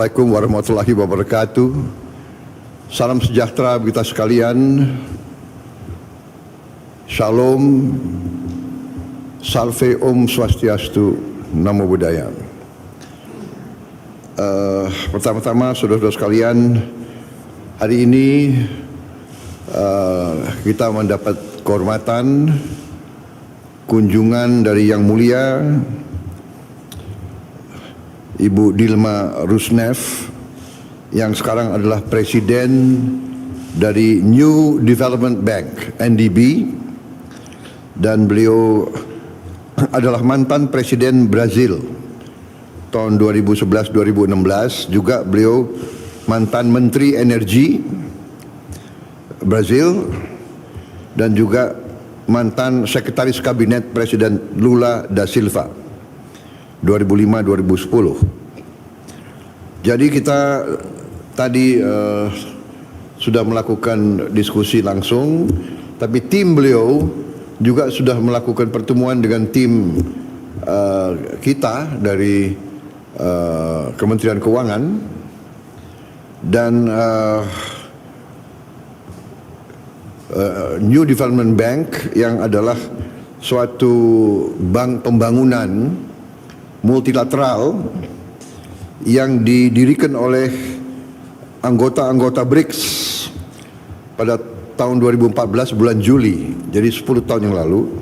Assalamualaikum warahmatullahi wabarakatuh. Salam sejahtera kita sekalian. Shalom, Salve Om Swastiastu, Namo Buddhaya. Pertama-tama saudara-saudara sekalian, hari ini kita mendapat kehormatan kunjungan dari Yang Mulia Ibu Dilma Rusnev yang sekarang adalah Presiden dari New Development Bank, NDB, dan beliau adalah mantan Presiden Brazil tahun 2011-2016, juga beliau mantan Menteri Energi Brazil dan juga mantan Sekretaris Kabinet Presiden Lula da Silva 2005-2010. Jadi kita tadi sudah melakukan diskusi langsung, tapi tim beliau juga sudah melakukan pertemuan dengan tim kita dari Kementerian Keuangan dan New Development Bank yang adalah suatu bank pembangunan multilateral yang didirikan oleh anggota-anggota BRICS pada tahun 2014 bulan Juli, jadi 10 tahun yang lalu,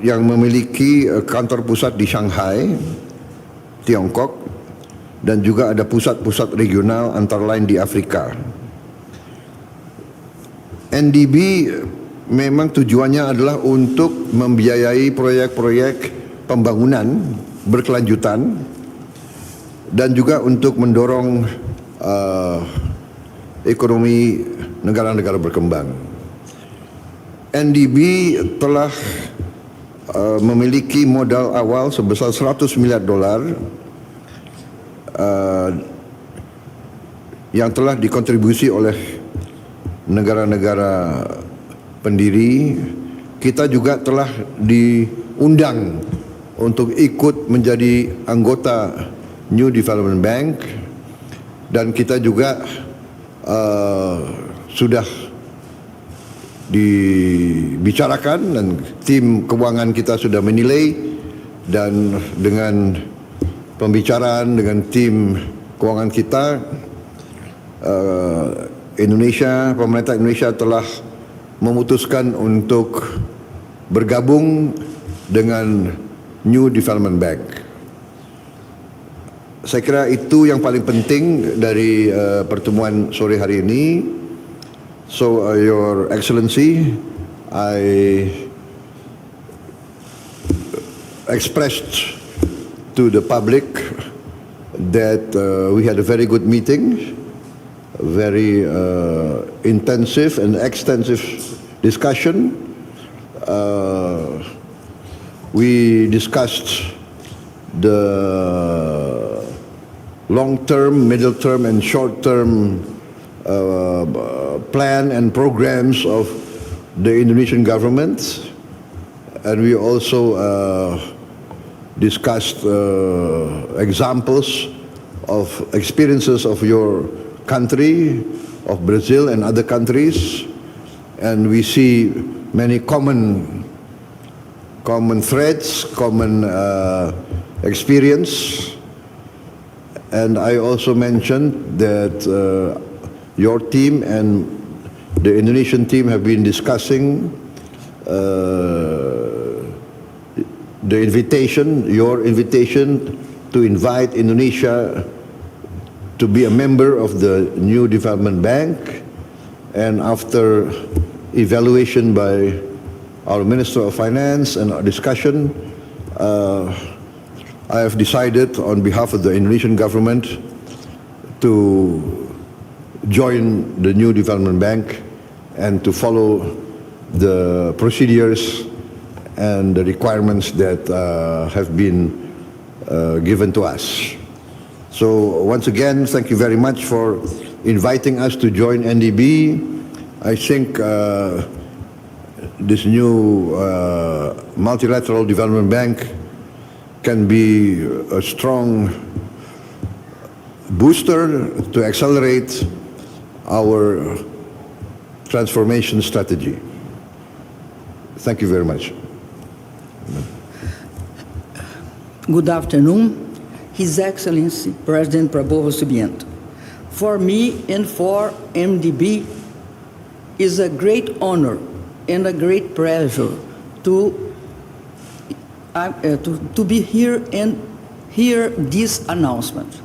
yang memiliki kantor pusat di Shanghai, Tiongkok, dan juga ada pusat-pusat regional antara lain di Afrika. NDB memang tujuannya adalah untuk membiayai proyek-proyek pembangunan berkelanjutan dan juga untuk mendorong ekonomi negara-negara berkembang. NDB telah memiliki modal awal sebesar 100 miliar dolar yang telah dikontribusi oleh negara-negara pendiri. Kita juga telah diundang untuk ikut menjadi anggota New Development Bank, dan kita juga sudah dibicarakan dan tim keuangan kita sudah menilai, dan dengan pembicaraan dengan tim keuangan kita, pemerintah Indonesia telah memutuskan untuk bergabung dengan New Development Bank. Saya kira itu yang paling penting dari pertemuan sore hari ini. So, Your Excellency, I expressed to the public that we had a very good meeting, very intensive and extensive discussion. We discussed the long-term, middle-term, and short-term plan and programs of the Indonesian government, and we also discussed examples of experiences of your country, of Brazil and other countries, and we see many common threads, common experience. And I also mentioned that your team and the Indonesian team have been discussing your invitation to invite Indonesia to be a member of the New Development Bank. And after evaluation by our Minister of Finance and our discussion, I have decided on behalf of the Indonesian government to join the New Development Bank and to follow the procedures and the requirements that have been given to us. So once again, thank you very much for inviting us to join NDB. I think this new multilateral development bank can be a strong booster to accelerate our transformation strategy. Thank you very much. Good afternoon, His Excellency President Prabowo. For me and for MDB, is a great honor and a great pleasure to be here and hear this announcement.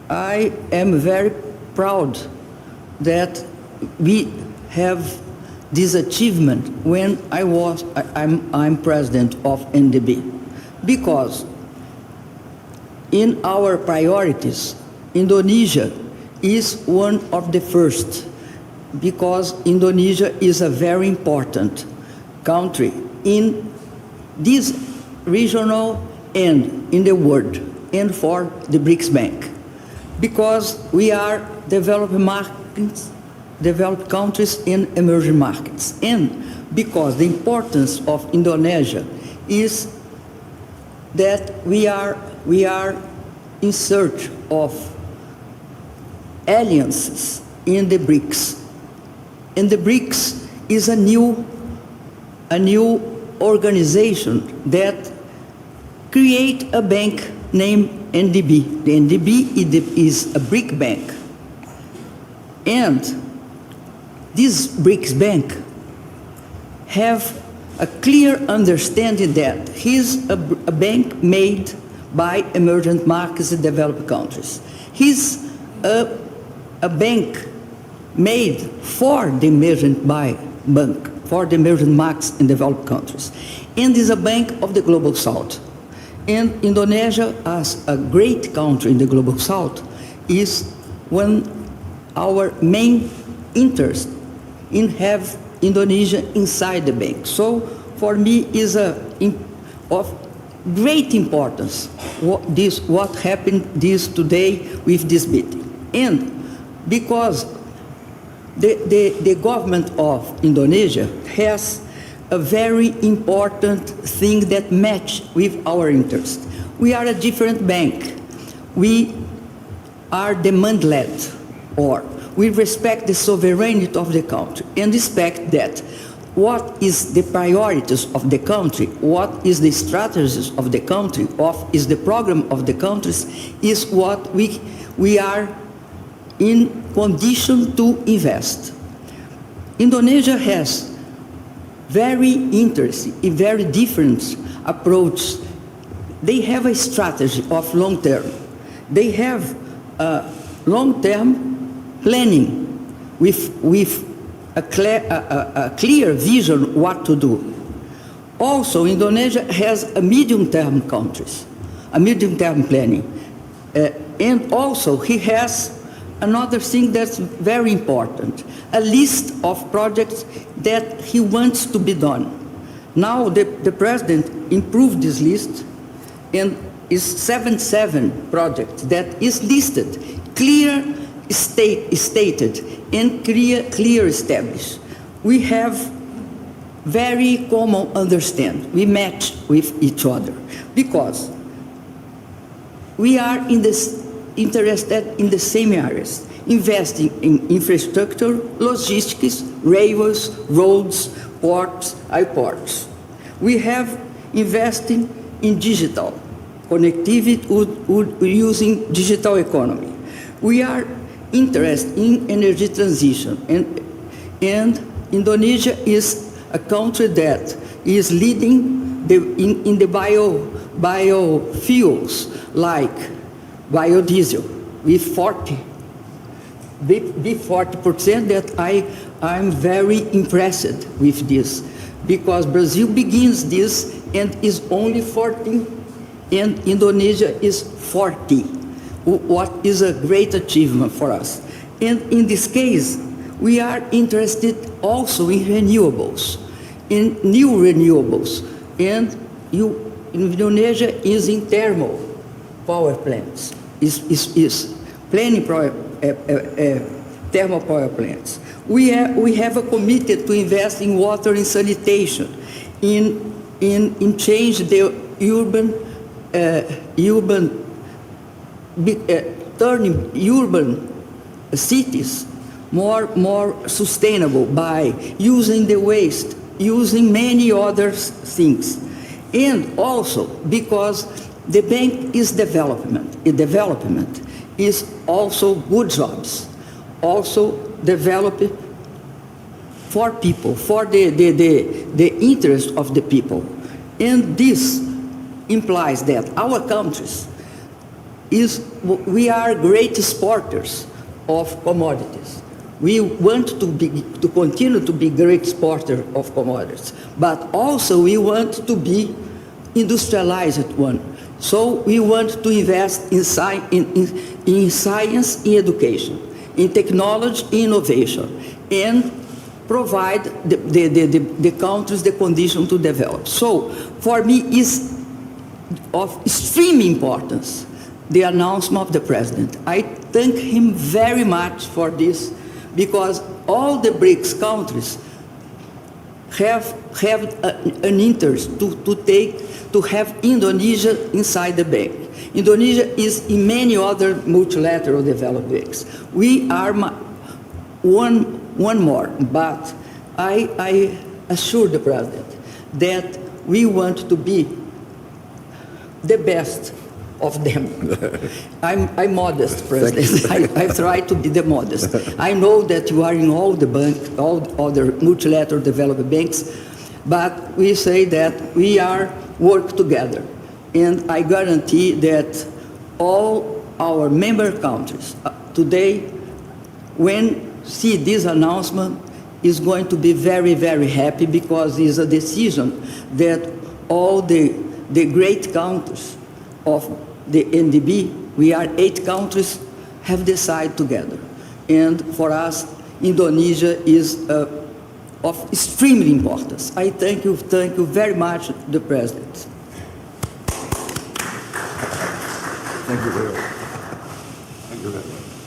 I am very proud that we have this achievement when I'm president of NDB, because in our priorities, Indonesia is one of the first, because Indonesia is a very important country in this regional and in the world, and for the BRICS Bank, because we are developed markets, developed countries in emerging markets, and because the importance of Indonesia is that we are in search of alliances in the BRICS. And the BRICS is a new organization that create a bank named NDB. The NDB is a BRIC bank. And this BRICS bank have a clear understanding that he's a bank made by emerging markets and developed countries. He's a bank made for the emerging markets in developed countries, and is a bank of the Global South. And Indonesia, as a great country in the Global South, is one our main interest in have Indonesia inside the bank. So for me is of great importance what happened today with this meeting. And because the government of Indonesia has a very important thing that match with our interest. We are a different bank. We are demand-led, or we respect the sovereignty of the country and respect that what is the priorities of the country, what is the strategies of the country, is the program of the countries, is what we are in condition to invest. Indonesia has very interesting, a very different approach. They have a strategy of long term. They have a long-term planning with a clear vision what to do. Also, Indonesia has a medium-term countries, a medium-term planning. And also, he has another thing that's very important, a list of projects that he wants to be done. Now, the president improved this list, and is 77 projects that is listed, stated, and clear established. We have very common understanding. We match with each other because we are interested in the same areas, investing in infrastructure, logistics, railways, roads, ports, airports. We have investing in digital connectivity using digital economy. We are interested in energy transition, and Indonesia is a country that is leading in the biofuels like biodiesel with 40% that I'm very impressed with this, because Brazil begins this and is only 14, and Indonesia is 40, what is a great achievement for us. And in this case, we are interested also in renewables, in new renewables, and Indonesia is in thermal power plants, is planning thermal power plants. We have a committed to invest in water and sanitation, in change the urban turning urban cities more sustainable by using the waste, using many other things. And also because the bank is development. Development is also good jobs, also develop for people, for the interest of the people. And this implies that our countries we are great exporters of commodities. We want to continue to be great exporter of commodities, but also we want to be industrialized one. So we want to invest in science, in education, in technology, innovation, and provide the countries the condition to develop. So for me, it's of extreme importance the announcement of the President. I thank him very much for this, because all the BRICS countries have an interest to have Indonesia inside the bank. Indonesia is in many other multilateral developed banks. We are one more, but I assure the President that we want to be the best of them. I'm modest, President. I try to be the modest. I know that you are in all other multilateral development banks, but we say that we are work together. And I guarantee that all our member countries today, when see this announcement, is going to be very, very happy, because it's a decision that all the great countries of the NDB, we are 8 countries, have decided together. And for us, Indonesia is of extremely importance. I thank you very much, the President. Thank you very much. Thank you very much.